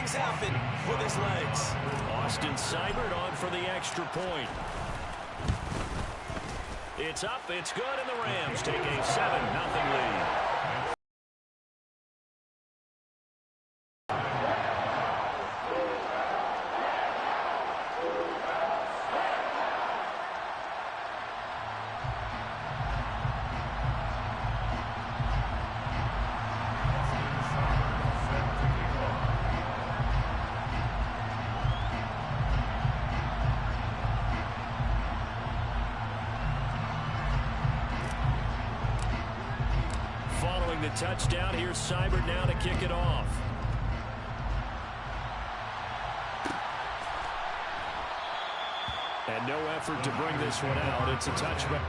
things happen with his legs. Austin Seibert on for the extra point. It's up, it's good, and the Rams take a 7-0 lead. Following the touchdown, here's Seibert now to kick it off. And no effort to bring this one out. It's a touchback.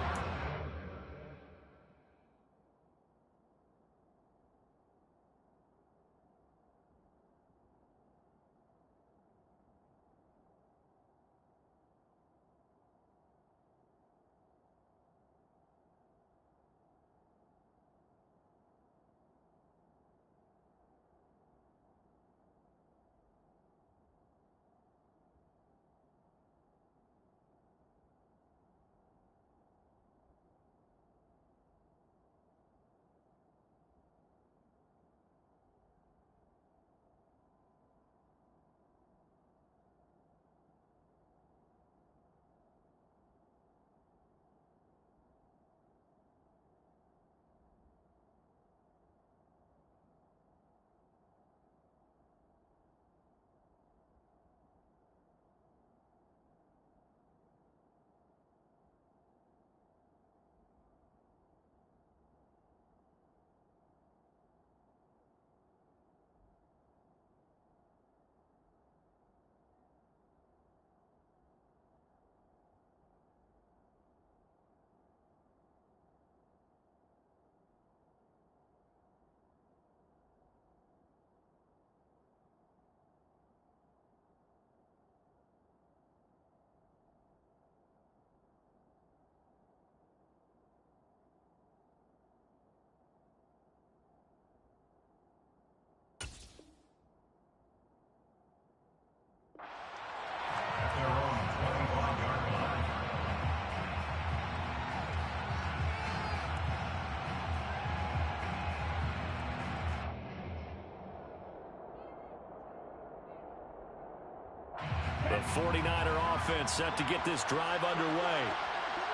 The 49er offense set to get this drive underway.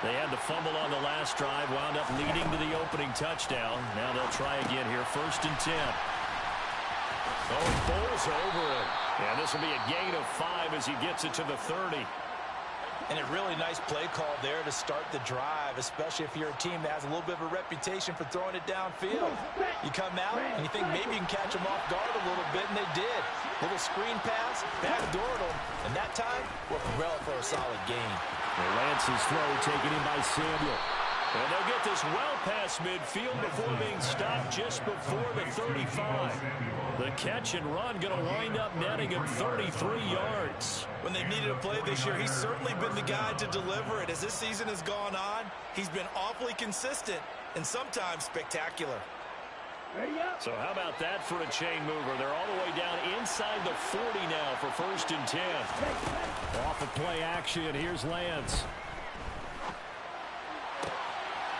They had the fumble on the last drive, wound up leading to the opening touchdown. Now they'll try again here, 1st and 10. Oh, he bowls over it. Yeah, this will be a gain of 5 as he gets it to the 30. And a really nice play call there to start the drive, especially if you're a team that has a little bit of a reputation for throwing it downfield. You come out and you think maybe you can catch them off guard a little bit, and they did. Little screen pass, backdoored them, and that time, worked well for a solid gain. Lance's throw taken in by Samuel. And they'll get this well past midfield before being stopped just before the 35. The catch and run going to wind up netting him 33 yards. When they've needed a play this year, he's certainly been the guy to deliver it. As this season has gone on, he's been awfully consistent and sometimes spectacular. So how about that for a chain mover? They're all the way down inside the 40 now for 1st and 10. Off of play action, here's Lance.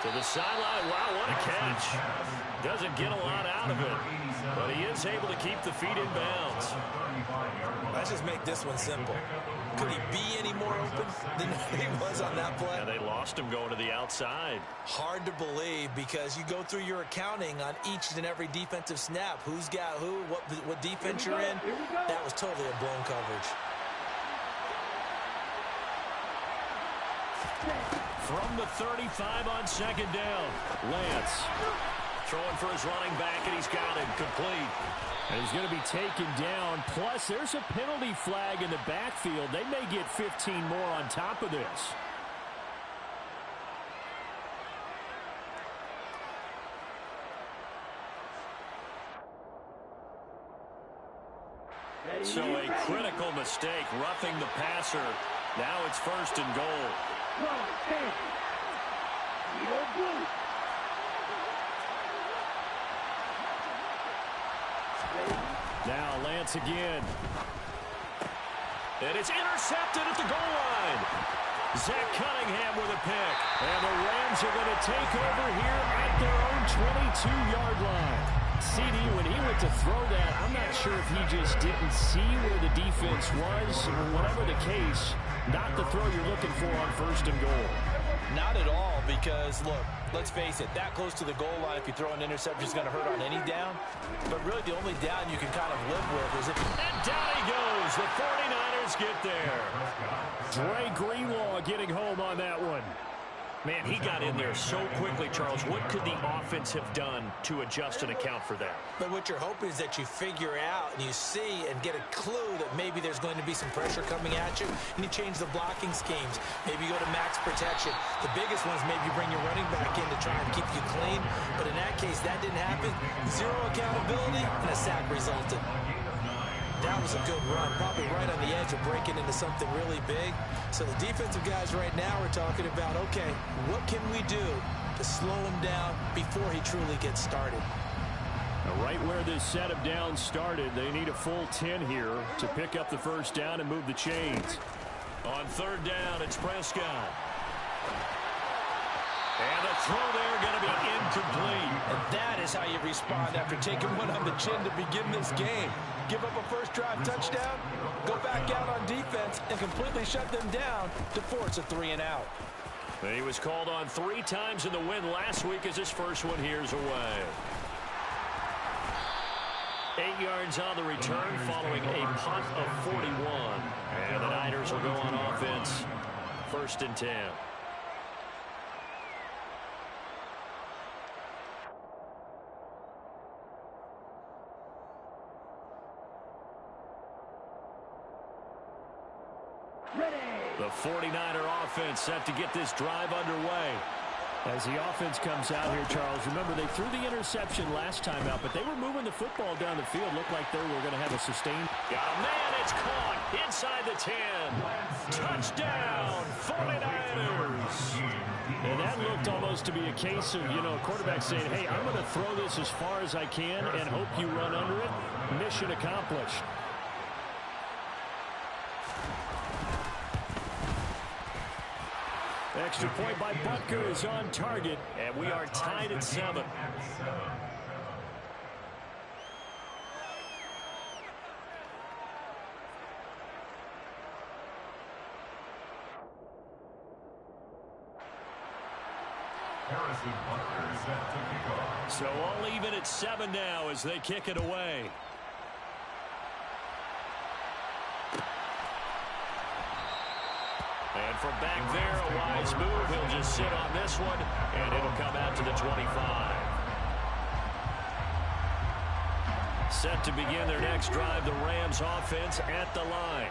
To the sideline. Wow, what a catch. Doesn't get a lot out of it, but he is able to keep the feet in bounds. Let's just make this one simple. Could he be any more open than he was on that play? Yeah, they lost him going to the outside. Hard to believe because you go through your accounting on each and every defensive snap. Who's got who, what defense you're in. That was totally a blown coverage. From the 35 on 2nd down, Lance throwing for his running back, and he's got it complete. And he's going to be taken down. Plus, there's a penalty flag in the backfield. They may get 15 more on top of this. So a critical mistake, roughing the passer. Now it's 1st and goal. Now Lance again. And it's intercepted at the goal line. Zach Cunningham with a pick. And the Rams are going to take over here at their own 22-yard line. CD, when he went to throw that, I'm not sure if he just didn't see where the defense was. Whatever the case, not the throw you're looking for on first and goal. Not at all, because, look, let's face it, that close to the goal line, if you throw an interception, is going to hurt on any down. But really, the only down you can kind of live with is if... And down he goes. The 49ers get there. Dre Greenlaw getting home on that one. Man, he got in there so quickly, Charles. What could the offense have done to adjust and account for that? But what you're hoping is that you figure out and you see and get a clue that maybe there's going to be some pressure coming at you, and you change the blocking schemes. Maybe you go to max protection. The biggest one is maybe you bring your running back in to try and keep you clean. But in that case, that didn't happen. Zero accountability, and a sack resulted. That was a good run, probably right on the edge of breaking into something really big. So the defensive guys right now are talking about, okay, what can we do to slow him down before he truly gets started? Now, right where this set of downs started, they need a full 10 here to pick up the first down and move the chains. On third down, it's Prescott. And the throw there going to be incomplete. And that is how you respond after taking one on the chin to begin this game. Give up a first drive touchdown, go back out on defense, and completely shut them down to force a 3-and-out. He was called on 3 times in the win last week as his first one here's away. 8 yards on the return following a punt of 41. And the Niners will go on offense. First and 10. The 49er offense set to get this drive underway. As the offense comes out here, Charles, remember they threw the interception last time out, but they were moving the football down the field. Looked like they were going to have a sustained. Got a man, it's caught inside the 10. Touchdown, 49ers. And that looked almost to be a case of, a quarterback saying, hey, I'm going to throw this as far as I can and hope you run under it. Mission accomplished. Extra point by Butker is on target, and we are tied at 7. So all even at 7 now as they kick it away. And from back there, a wise move. He'll just sit on this one, and it'll come out to the 25. Set to begin their next drive, the Rams offense at the line.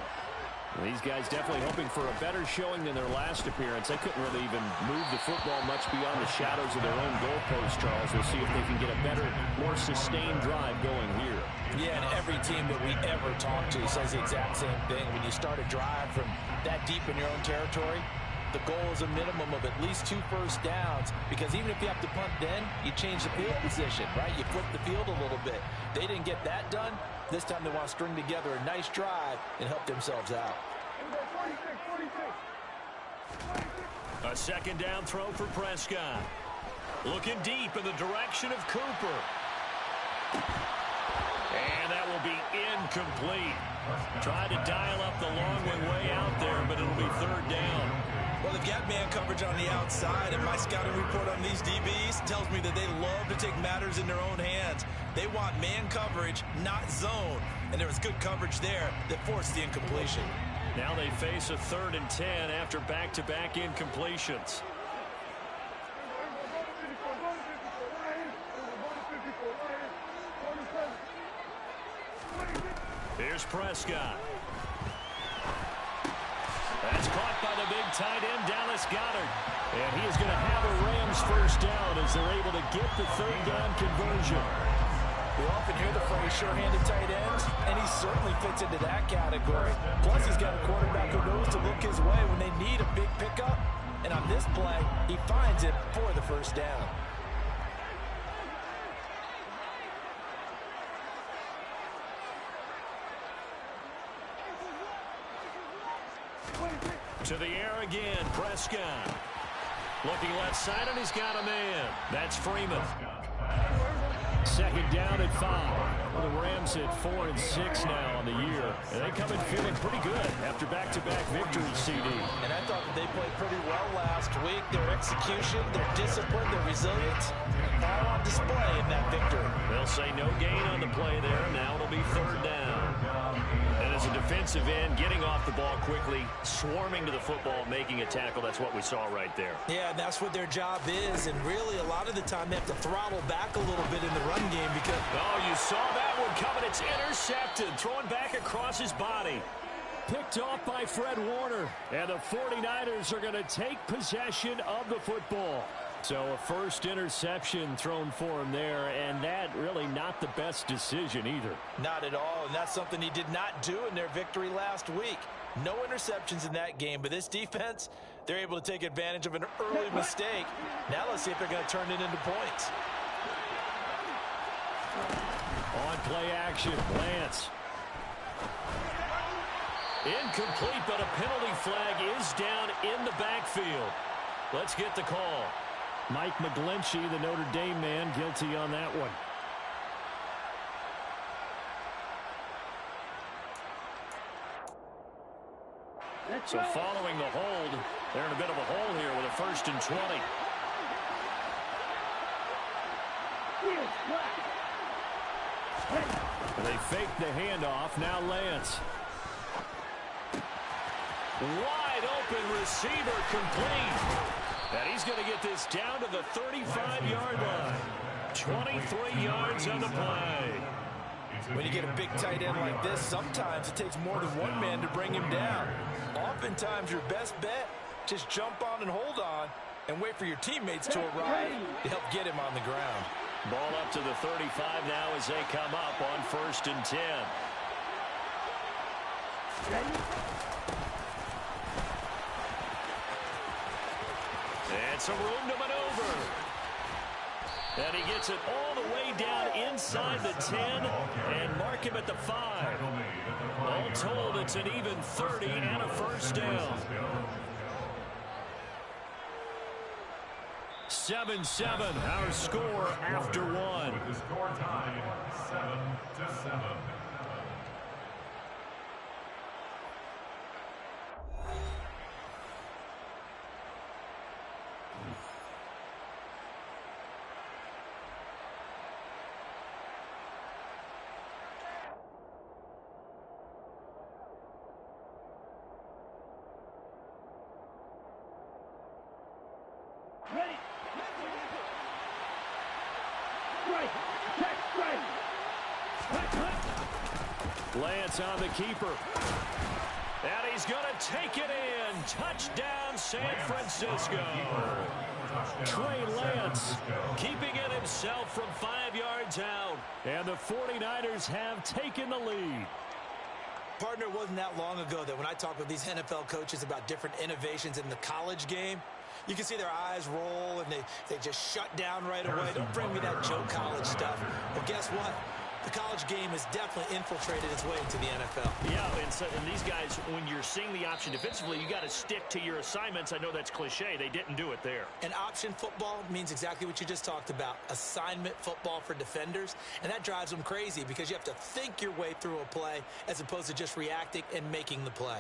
These guys definitely hoping for a better showing than their last appearance. They couldn't really even move the football much beyond the shadows of their own goalpost, Charles. We'll see if they can get a better, more sustained drive going here. Yeah, and every team that we ever talk to says the exact same thing. When you start a drive from that deep in your own territory, the goal is a minimum of at least 2 first downs, because even if you have to punt then, you change the field position, right? You flip the field a little bit. They didn't get that done. This time they want to string together a nice drive and help themselves out. A second down throw for Prescott. Looking deep in the direction of Cooper. And that will be incomplete. Tried to dial up the long way out there, but it'll be third down. Well, they've got man coverage on the outside, and my scouting report on these DBs tells me that they love to take matters in their own hands. They want man coverage, not zone. And there was good coverage there that forced the incompletion. Now they face a 3rd and 10 after back-to-back incompletions. Here's Prescott. That's caught by the big tight end, Dallas Goedert. And he is going to have a Rams first down as they're able to get the 3rd down conversion. We often hear the phrase sure-handed tight ends, and he certainly fits into that category. Plus, he's got a quarterback who knows to look his way when they need a big pickup. And on this play, he finds it for the first down. To the air again, Prescott. Looking left side, and he's got a man. That's Freeman. Second down at 5. Well, the Rams at 4-6 now on the year. And they come in feeling pretty good after back-to-back victories, CD. And I thought that they played pretty well last week. Their execution, their discipline, their resilience, all on display in that victory. They'll say no gain on the play there. Now it'll be third down. And as a defensive end, getting off the ball quickly, swarming to the football, making a tackle, that's what we saw right there. Yeah, and that's what their job is. And really, a lot of the time, they have to throttle back a little bit in the run game because... Oh, you saw that one coming. It's intercepted. Throwing back across his body. Picked off by Fred Warner. And the 49ers are going to take possession of the football. So a first interception thrown for him there, and that really not the best decision either. Not at all, and that's something he did not do in their victory last week. No interceptions in that game, but this defense, they're able to take advantage of an early mistake. Now let's see if they're going to turn it into points. On play action, Lance. Incomplete, but a penalty flag is down in the backfield. Let's get the call. Mike McGlinchey, the Notre Dame man, guilty on that one. So following the hold, they're in a bit of a hole here with a 1st and 20. They fake the handoff. Now Lance. Wide open receiver, complete. And he's going to get this down to the 35-yard line. 23 yards on the play. When you get a big tight end like this, sometimes it takes more than one man to bring him down. Oftentimes, your best bet, just jump on and hold on and wait for your teammates to arrive to help get him on the ground. Ball up to the 35 now as they come up on 1st and 10. And some room to maneuver. And he gets it all the way down inside the 10 and mark him at the 5. All told, it's an even 30 and a first down. 7-7, our score after 1. The score time, 7-7. Ready. Lance on the keeper. And he's going to take it in. Touchdown, San Francisco. Trey Lance keeping it himself from 5 yards out. And the 49ers have taken the lead. Partner, it wasn't that long ago that when I talk with these NFL coaches about different innovations in the college game, you can see their eyes roll and they just shut down right away. Don't bring me that Joe College stuff. Well, guess what? The college game has definitely infiltrated its way into the NFL. Yeah, and these guys, when you're seeing the option defensively, you got to stick to your assignments. I know that's cliche. They didn't do it there. And option football means exactly what you just talked about, assignment football for defenders. And that drives them crazy because you have to think your way through a play as opposed to just reacting and making the play.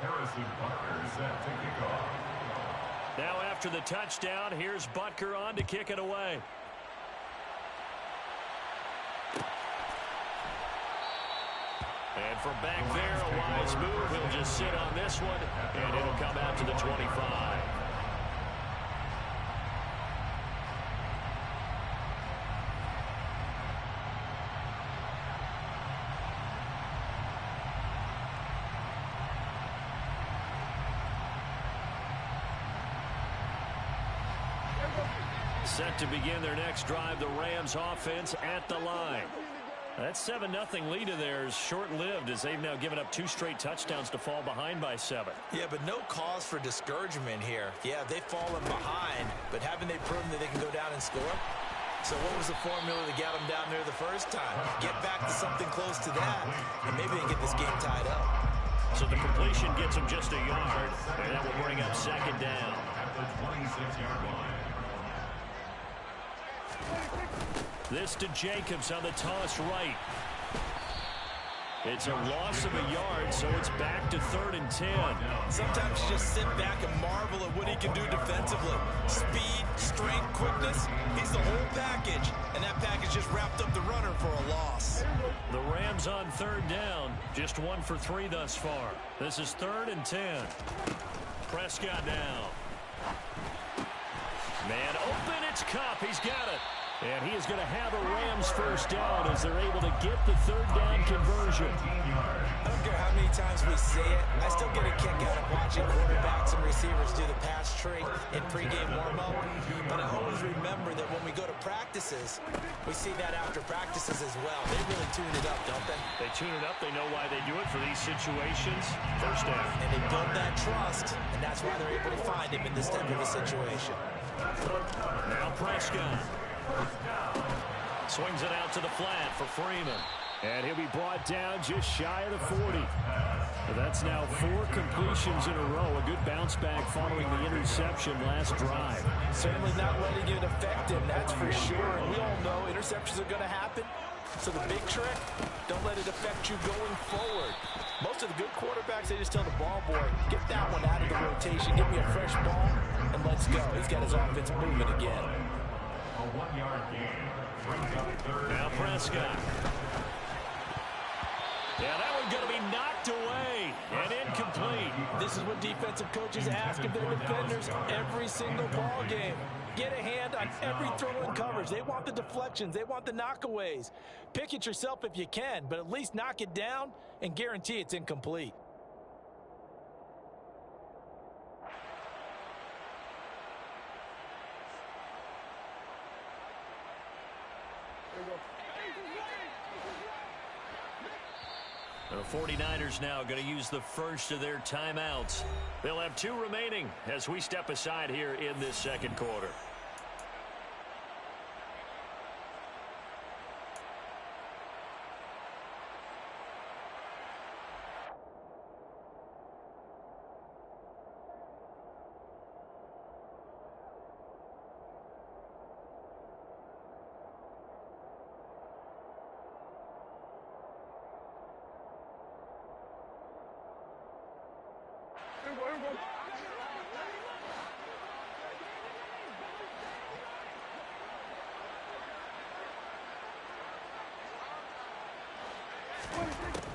Harrison Butker set to kick off. Now after the touchdown, here's Butker on to kick it away. And from back there, a wise move. He'll just sit on this one, and it'll come out to the 25. Set to begin their next drive, the Rams offense at the line. That 7-0 lead of theirs short-lived as they've now given up 2 straight touchdowns to fall behind by 7. Yeah, but no cause for discouragement here. Yeah, they've fallen behind, but haven't they proven that they can go down and score? So what was the formula that got them down there the first time? Get back to something close to that, and maybe they get this game tied up. So the completion gets them just a yard, and that will bring up second down. At the 26-yard line. This to Jacobs on the toss right. It's a loss of a yard, so it's back to 3rd and 10. Sometimes you just sit back and marvel at what he can do defensively. Speed, strength, quickness, he's the whole package. And that package just wrapped up the runner for a loss. The Rams on 3rd down, just 1 for 3 thus far. This is 3rd and 10. Prescott now. Man open, it's Kupp. He's got it. And he is going to have a Rams first down as they're able to get the 3rd down conversion. I don't care how many times we say it, I still get a kick out of watching quarterbacks and receivers do the pass tree in pregame warm-up. But I always remember that when we go to practices, we see that after practices as well. They really tune it up, don't they? They tune it up. They know why they do it for these situations. First down. And they build that trust, and that's why they're able to find him in this type of a situation. Now Prescott. Swings it out to the flat for Freeman. And he'll be brought down just shy of the 40. That's now 4 completions in a row. A good bounce back following the interception last drive. Certainly not letting it affect him, that's for sure. And we all know interceptions are going to happen. So the big trick, don't let it affect you going forward. Most of the good quarterbacks, they just tell the ball boy, get that one out of the rotation, give me a fresh ball, and let's go. He's got his offense moving again. A 1-yard gain. Brings up 3rd. Now Prescott. Yeah, that one's going to be knocked away and incomplete. This is what defensive coaches ask of their defenders every single ball game. Get a hand on every throw in coverage. They want the deflections. They want the knockaways. Pick it yourself if you can, but at least knock it down and guarantee it's incomplete. The 49ers now going to use the first of their timeouts. They'll have 2 remaining as we step aside here in this second quarter.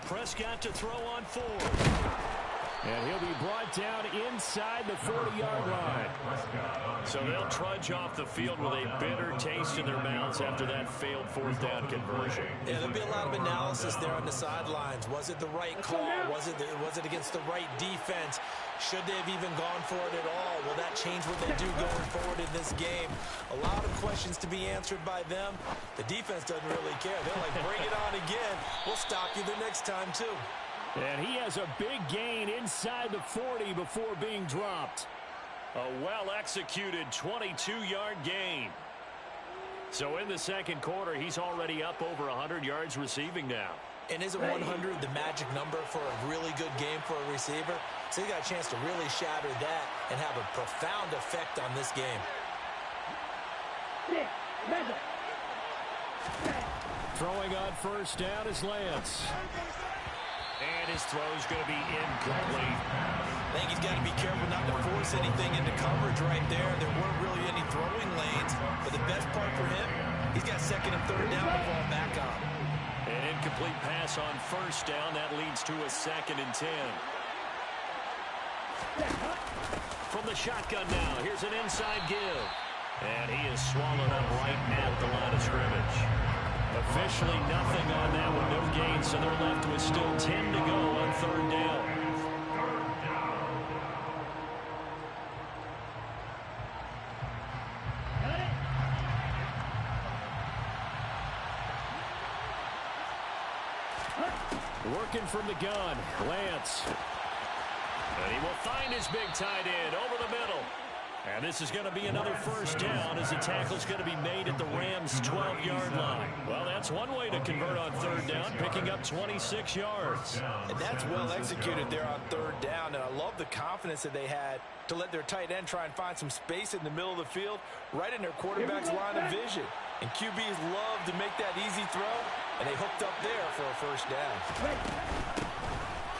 Prescott to throw on 4. And he'll be brought down inside the 40-yard line. So they'll trudge off the field with a bitter taste in their mouths after that failed 4th down conversion. Yeah, there'll be a lot of analysis there on the sidelines. Was it the right call? Was it against the right defense? Should they have even gone for it at all? Will that change what they do going forward in this game? A lot of questions to be answered by them. The defense doesn't really care. They're like, bring it on again. We'll stop you the next time, too. And he has a big gain inside the 40 before being dropped. A well-executed 22-yard gain. So in the second quarter, he's already up over 100 yards receiving now. And isn't 100 the magic number for a really good game for a receiver? So he got a chance to really shatter that and have a profound effect on this game. Throwing on first down is Lance. And his throw's going to be incomplete. I think he's got to be careful not to force anything into coverage right there. There weren't really any throwing lanes. But the best part for him, he's got 2nd and 3rd down to fall back on. An incomplete pass on first down. That leads to a 2nd and 10. From the shotgun now, here's an inside give. And he is swallowed up right at the line of scrimmage. Officially nothing on that one, no gain, so they're left with still 10 to go on 3rd down. Working from the gun, Lance. And he will find his big tight end over the middle. And this is going to be another first down as the tackle's going to be made at the Rams' 12-yard line. Well, that's one way to convert on third down, picking up 26 yards. And that's well executed there on third down. And I love the confidence that they had to let their tight end try and find some space in the middle of the field, right in their quarterback's line of vision. And QBs love to make that easy throw, and they hooked up there for a first down.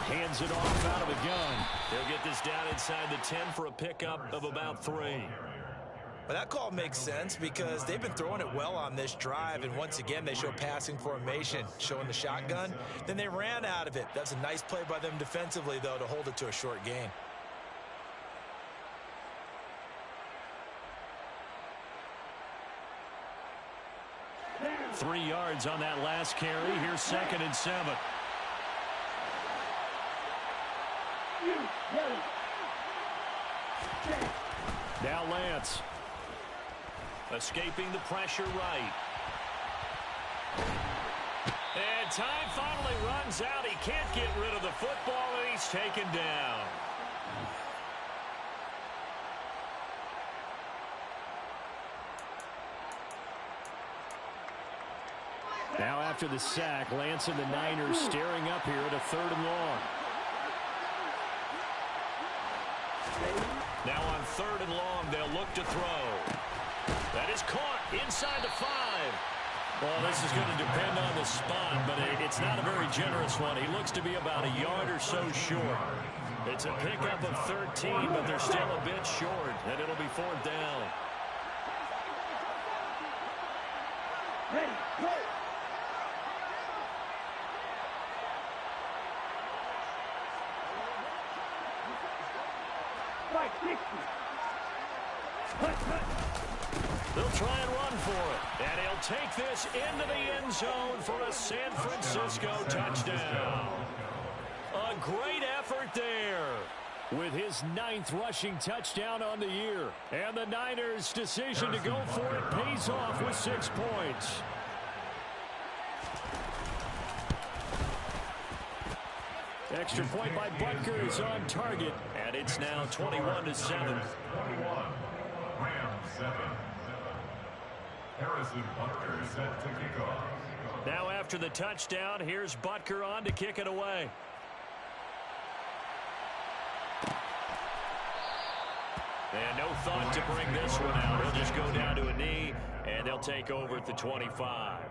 Hands it off out of the gun. They'll get this down inside the 10 for a pickup of about 3. Well, that call makes sense because they've been throwing it well on this drive, and once again they show passing formation, showing the shotgun. Then they ran out of it. That's a nice play by them defensively, though, to hold it to a short gain. Three yards on that last carry. Here's 2nd and 7. Now Lance. Escaping the pressure right. And time finally runs out. He can't get rid of the football, and he's taken down. Now after the sack, Lance and the Niners staring up here at a 3rd and long. Now on 3rd and long, they'll look to throw. That is caught inside the 5. Well, this is going to depend on the spot, but it's not a very generous one. He looks to be about a yard or so short. It's a pickup of 13, but they're still a bit short, and it'll be 4th down. Ready, go! They'll try and run for it. And he'll take this into the end zone for a San Francisco touchdown. A great effort there with his 9th rushing touchdown on the year. And the Niners' decision to go for it pays off with 6 points. Extra point by Butker is on target, and it's now 21-7. 21. Rams 7. Harrison Butker set to kick off. Now after the touchdown, here's Butker on to kick it away. And no thought to bring this one out. He'll just go down to a knee, and they'll take over at the 25.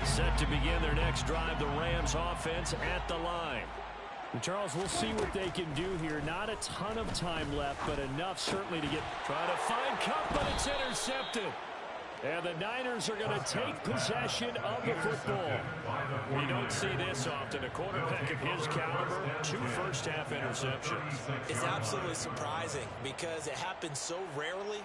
Set to begin their next drive, the Rams offense at the line. And Charles, we'll see what they can do here. Not a ton of time left, but enough certainly to get... Trying to find Cup, but it's intercepted. And the Niners are going to take possession of the football. You don't see this often. A quarterback of his caliber, 2 first-half interceptions. It's absolutely surprising because it happens so rarely.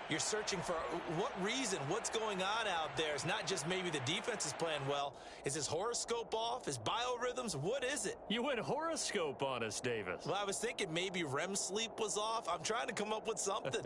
You're searching for what reason, what's going on out there. It's not just maybe the defense is playing well. Is his horoscope off? His biorhythms? What is it? You went horoscope on us, Davis. Well, I was thinking maybe REM sleep was off. I'm trying to come up with something.